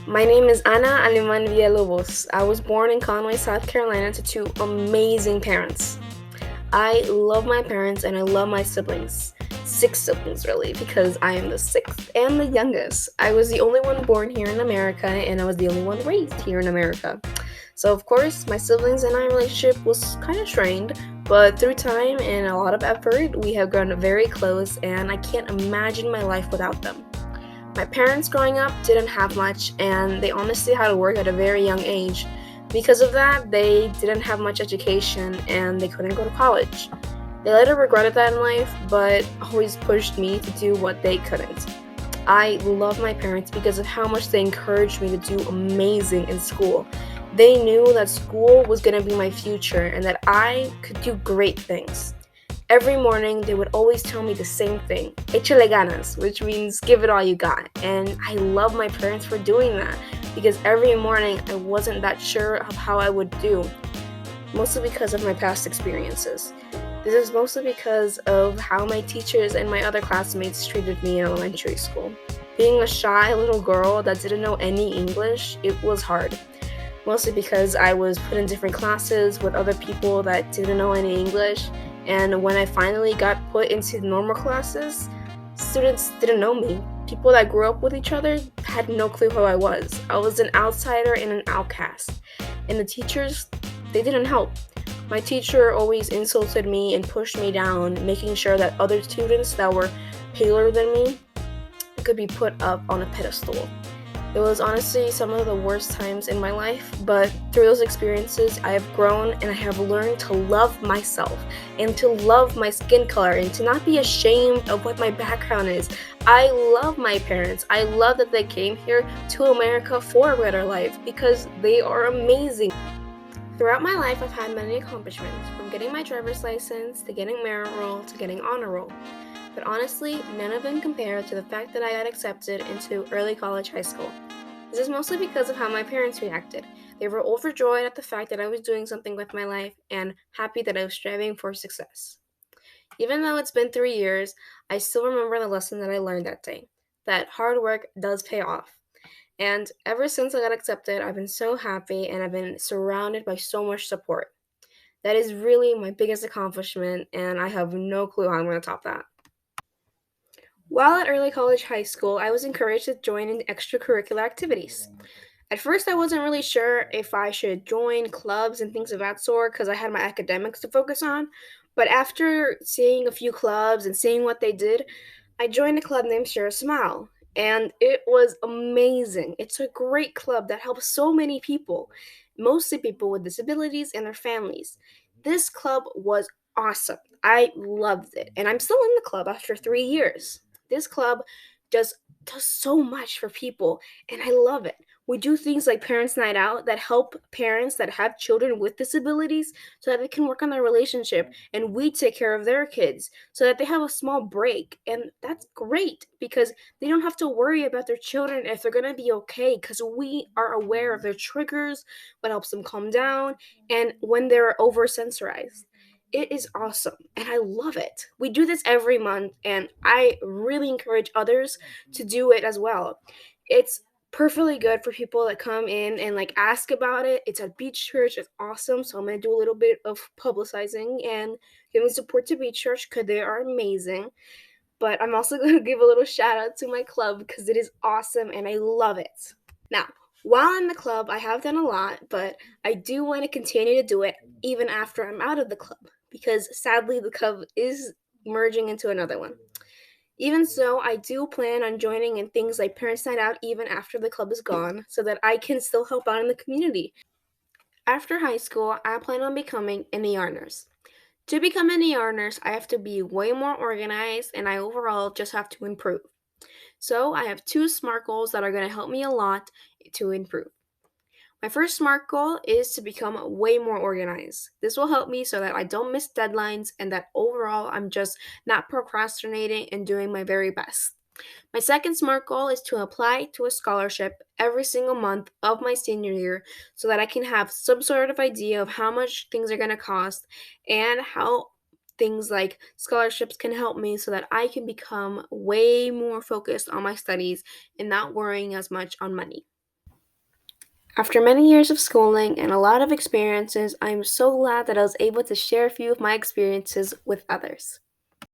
My name is Aleman Villalobos. I was born in Conway, South Carolina to two amazing parents. I love my parents and I love my siblings. Six siblings, really, because I am the sixth and the youngest. I was the only one born here in America and I was the only one raised here in America. So, of course, my siblings and I relationship was kind of strained, but through time and a lot of effort, we have grown very close and I can't imagine my life without them. My parents growing up didn't have much, and they honestly had to work at a very young age. Because of that, they didn't have much education and they couldn't go to college. They later regretted that in life, but always pushed me to do what they couldn't. I love my parents because of how much they encouraged me to do amazing in school. They knew that school was going to be my future and that I could do great things. Every morning, they would always tell me the same thing, échale ganas, which means give it all you got. And I love my parents for doing that because every morning I wasn't that sure of how I would do, mostly because of my past experiences. This is mostly because of how my teachers and my other classmates treated me in elementary school. Being a shy little girl that didn't know any English, it was hard. Mostly because I was put in different classes with other people that didn't know any English. And when I finally got put into normal classes, students didn't know me. People that grew up with each other had no clue who I was. I was an outsider and an outcast. And the teachers, they didn't help. My teacher always insulted me and pushed me down, making sure that other students that were paler than me could be put up on a pedestal. It was honestly some of the worst times in my life, but through those experiences, I have grown and I have learned to love myself and to love my skin color and to not be ashamed of what my background is. I love my parents. I love that they came here to America for a better life because they are amazing. Throughout my life, I've had many accomplishments, from getting my driver's license to getting merit roll to getting honor roll. But honestly, none of them compare to the fact that I got accepted into early college high school. This is mostly because of how my parents reacted. They were overjoyed at the fact that I was doing something with my life and happy that I was striving for success. Even though it's been 3 years, I still remember the lesson that I learned that day, that hard work does pay off. And ever since I got accepted, I've been so happy and I've been surrounded by so much support. That is really my biggest accomplishment, and I have no clue how I'm going to top that. While at early college high school, I was encouraged to join in extracurricular activities. At first, I wasn't really sure if I should join clubs and things of that sort because I had my academics to focus on. But after seeing a few clubs and seeing what they did, I joined a club named Share a Smile. And it was amazing. It's a great club that helps so many people, mostly people with disabilities and their families. This club was awesome. I loved it. And I'm still in the club after 3 years. This club does does so much for people and I love it. We do things like Parents Night Out that help parents that have children with disabilities so that they can work on their relationship and we take care of their kids so that they have a small break. And that's great because they don't have to worry about their children if they're going to be okay because we are aware of their triggers, what helps them calm down, and when they're over sensorized. It is awesome and I love it. We do this every month and I really encourage others to do it as well. It's perfectly good for people that come in and like ask about it. It's at Beach Church. It's awesome. So I'm gonna do a little bit of publicizing and giving support to Beach Church because they are amazing. But I'm also gonna give a little shout out to my club because it is awesome and I love it. Now, while in the club, I have done a lot, but I do want to continue to do it even after I'm out of the club because sadly the club is merging into another one. Even so, I do plan on joining in things like Parents Night Out even after the club is gone so that I can still help out in the community. After high school, I plan on becoming an ER nurse. To become an ER nurse, I have to be way more organized and I overall just have to improve. So, I have two SMART goals that are going to help me a lot to improve. My first SMART goal is to become way more organized. This will help me so that I don't miss deadlines and that overall I'm just not procrastinating and doing my very best. My second SMART goal is to apply to a scholarship every single month of my senior year so that I can have some sort of idea of how much things are going to cost and how things like scholarships can help me so that I can become way more focused on my studies and not worrying as much on money. After many years of schooling and a lot of experiences, I am so glad that I was able to share a few of my experiences with others.